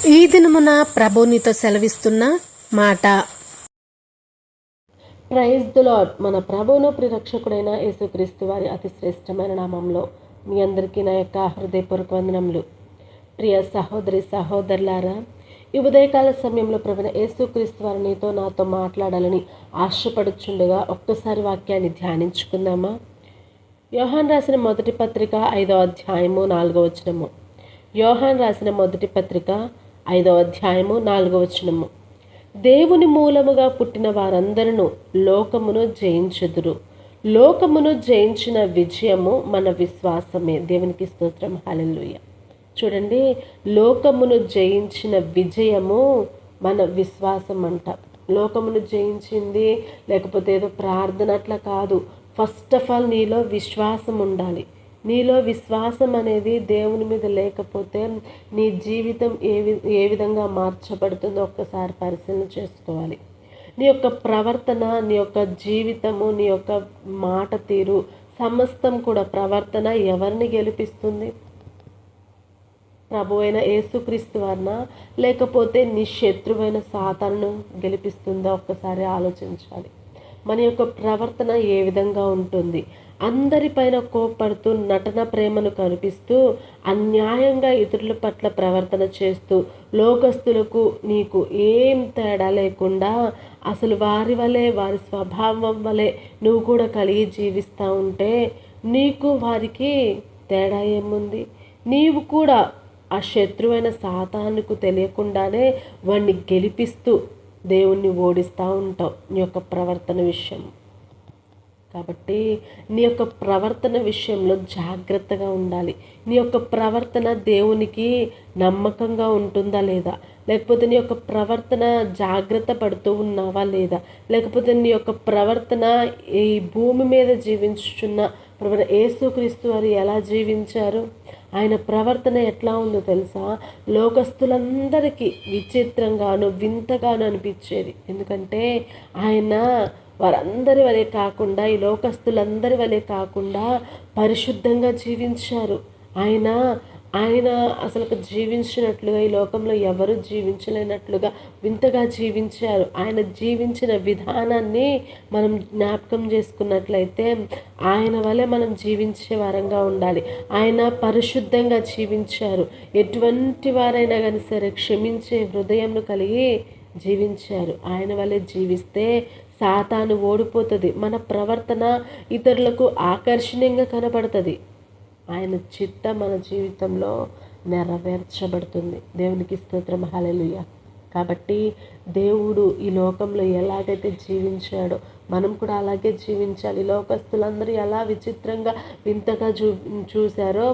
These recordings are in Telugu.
ఈ దినమున ప్రభు నీతో సెలవిస్తున్న మాట. Praise the Lord. మన ప్రభువును ప్రిరక్షకుడైన యేసుక్రీస్తు వారి అతి శ్రేష్టమైన నామంలో మీ అందరికీ నా యొక్క హృదయపూర్వక వందనములు. ప్రియ సహోదరి సహోదరులారా, ఈ ఉదయకాల సమయంలో ప్రభువైన యేసుక్రీస్తు వారు నీతో నాతో మాట్లాడాలని ఆశపడుచుండగా ఒక్కసారి వాక్యాన్ని ధ్యానించుకుందామా? యోహాన్ రాసిన మొదటి పత్రిక 5వ అధ్యాయము 4వ వచనము. యోహాన్ రాసిన మొదటి పత్రిక 5వ అధ్యాయము 4వ వచనము. దేవుని మూలముగా పుట్టిన వారందరూ లోకమును జయించుదురు. లోకమును జయించిన విజయము మన విశ్వాసమే. దేవునికి స్తోత్రం. హల్లెలూయా. చూడండి, లోకమును జయించిన విజయము మన విశ్వాసం అంట. లోకమును జయించింది లేకపోతే ఏదో ప్రార్థన అట్లా కాదు. ఫస్ట్ ఆఫ్ ఆల్ నీలో విశ్వాసం ఉండాలి. నీలో విశ్వాసం అనేది దేవుని మీద లేకపోతే నీ జీవితం ఏ విధంగా మార్చబడుతుందో ఒక్కసారి పరిశీలన చేసుకోవాలి. నీ యొక్క ప్రవర్తన, నీ యొక్క జీవితము, నీ యొక్క మాట తీరు, సమస్తం కూడా ప్రవర్తన ఎవరిని గెలిపిస్తుంది? ప్రభు అయిన యేసుక్రీస్తు వారినా లేకపోతే నీ శత్రువైన సాతానును గెలిపిస్తుందా? ఒక్కసారి ఆలోచించాలి. మన యొక్క ప్రవర్తన ఏ విధంగా ఉంటుంది? అందరిపైన కోప్పడుతూ, నటన ప్రేమను కనిపిస్తూ, అన్యాయంగా ఇతరుల పట్ల ప్రవర్తన చేస్తూ, లోకస్తులకు నీకు ఏం తేడా లేకుండా అసలు వారి వలె, వారి స్వభావం వలె నువ్వు కూడా కలిగి జీవిస్తూ ఉంటే నీకు వారికి తేడా ఏముంది? నీవు కూడా ఆ శత్రువైన సాతానుకు తెలియకుండానే వాడిని గెలిపిస్తూ దేవుణ్ణి ఓడిస్తూ ఉంటావు నీ యొక్క ప్రవర్తన విషయం. కాబట్టి నీ యొక్క ప్రవర్తన విషయంలో జాగ్రత్తగా ఉండాలి. నీ యొక్క ప్రవర్తన దేవునికి నమ్మకంగా ఉంటుందా లేదా? లేకపోతే నీ యొక్క ప్రవర్తన జాగ్రత్త పడుతూ ఉన్నావా లేదా? లేకపోతే నీ యొక్క ప్రవర్తన ఈ భూమి మీద జీవించుచున్న ప్రభువైన యేసుక్రీస్తు వారు ఎలా జీవించారు? ఆయన ప్రవర్తన ఎట్లా ఉందో తెలుసా? లోకస్తులందరికీ విచిత్రంగాను వింతగాను అనిపించేది. ఎందుకంటే ఆయన వారందరి వలె కాకుండా, ఈ లోకస్తులందరి వలె కాకుండా పరిశుద్ధంగా జీవించారు. ఆయన అసలు జీవించినట్లుగా ఈ లోకంలో ఎవరు జీవించలేనట్లుగా వింతగా జీవించారు. ఆయన జీవించిన విధానాన్ని మనం జ్ఞాపకం చేసుకున్నట్లయితే ఆయన వలె మనం జీవించే వారంగా ఉండాలి. ఆయన పరిశుద్ధంగా జీవించారు. ఎటువంటి వారైనా కానీ సరే క్షమించే హృదయంను కలిగి జీవించారు. ఆయన వలె జీవిస్తే సాతాను ఓడిపోతుంది. మన ప్రవర్తన ఇతరులకు ఆకర్షణీయంగా కనబడుతుంది. ఆయన చిత్త మన జీవితంలో నెరవేర్చబడుతుంది. దేవునికి స్తోత్రం. హల్లెలూయా. కాబట్టి దేవుడు ఈ లోకంలో ఎలాగైతే జీవించాడో మనం కూడా అలాగే జీవించాలి. లోకస్తులందరూ ఎలా విచిత్రంగా వింతగా చూశారో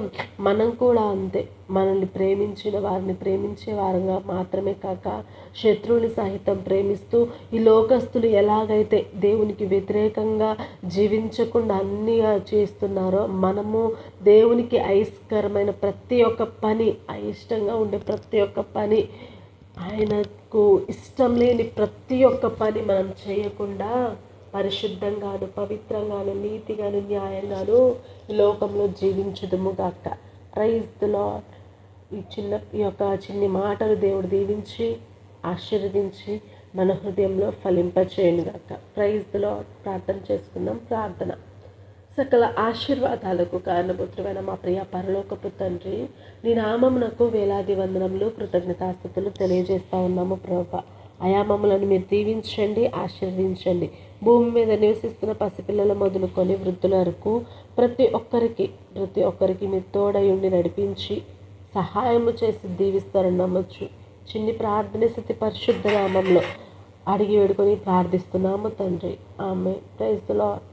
మనం కూడా అంతే. మనల్ని ప్రేమించిన వారిని ప్రేమించే వారంగా మాత్రమే కాక శత్రువుని సహితం ప్రేమిస్తూ, ఈ లోకస్తులు ఎలాగైతే దేవునికి వ్యతిరేకంగా జీవించకుండా అన్నీ చేస్తున్నారో మనము దేవునికి అయిష్టకరమైన ప్రతి ఒక్క పని, అయిష్టంగా ఉండే ప్రతి ఒక్క పని, ఆయనకు ఇష్టం లేని ప్రతి ఒక్క పని మనం చేయకుండా పరిశుద్ధంగాను, పవిత్రంగాను, నీతిగాను, న్యాయంగాను ఈ లోకంలో జీవించుదుము గాక. Praise the Lord. ఈ యొక్క చిన్ని మాటలు దేవుడు దీవించి ఆశీర్వదించి మన హృదయంలో ఫలింపచేయను గాక. Praise the Lord. ప్రార్థన చేసుకుందాం. ప్రార్థన. సకల ఆశీర్వాదాలకు కారణపుత్రమైన మా ప్రియ పరలోకపు తండ్రి, నీ నామమునకు వేలాది వందనములు, కృతజ్ఞతాస్తుతులు తెలియజేస్తూ ఉన్నాము ప్రభువా. ఆయా మమ్మలను మీరు దీవించండి, ఆశీర్వదించండి. భూమి మీద నివసిస్తున్న పసిపిల్లల మొదలుకొని వృద్ధుల వరకు ప్రతి ఒక్కరికి మీరు తోడై ఉండి నడిపించి సహాయము చేసి దీవిస్తారని నమ్మొచ్చు. చిన్ని ప్రార్థన స్థితి పరిశుద్ధ నామంలో అడిగి వేడుకొని ప్రార్థిస్తున్నాము తండ్రి. ఆమేన్. Praise the lord.